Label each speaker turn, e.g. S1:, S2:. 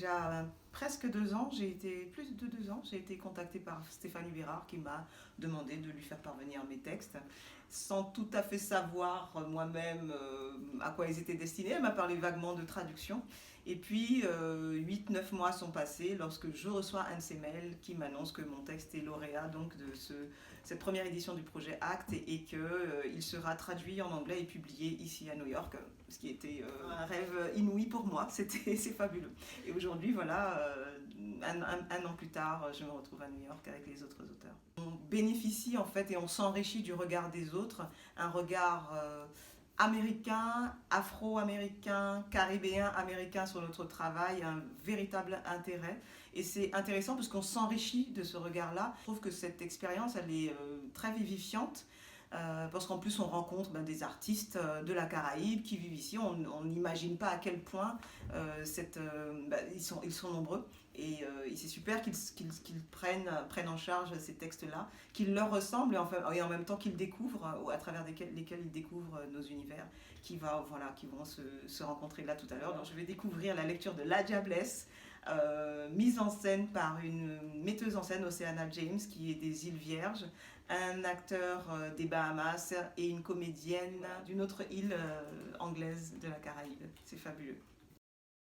S1: déjà presque 2 ans, plus de 2 ans, j'ai été contactée par Stéphanie Bérard qui m'a demandé de lui faire parvenir mes textes sans tout à fait savoir moi-même à quoi ils étaient destinés. Elle m'a parlé vaguement de traduction. Et puis, 8-9 mois sont passés lorsque je reçois un de ces mails qui m'annonce que mon texte est lauréat donc de cette première édition du projet ACT et qu'il sera traduit en anglais et publié ici à New York, ce qui était un rêve inouï pour moi. C'est fabuleux. Et aujourd'hui, voilà, un an plus tard, je me retrouve à New York avec les autres auteurs. On bénéficie en fait et on s'enrichit du regard des autres, un regard américain, afro-américain, caribéen, américain sur notre travail, un véritable intérêt. Et c'est intéressant parce qu'on s'enrichit de ce regard-là. Je trouve que cette expérience, elle est très vivifiante. Parce qu'en plus on rencontre des artistes de la Caraïbe qui vivent ici. On n'imagine pas à quel point ils sont nombreux. Et c'est super qu'ils prennent en charge ces textes-là, qu'ils leur ressemblent et en même temps qu'ils découvrent, ou à travers lesquels ils découvrent nos univers, qui vont se rencontrer là tout à l'heure. Donc je vais découvrir la lecture de La Diablesse, mise en scène par une metteuse en scène, Oceana James, qui est des îles Vierges, un acteur des Bahamas et une comédienne d'une autre île anglaise de la Caraïbe. C'est fabuleux.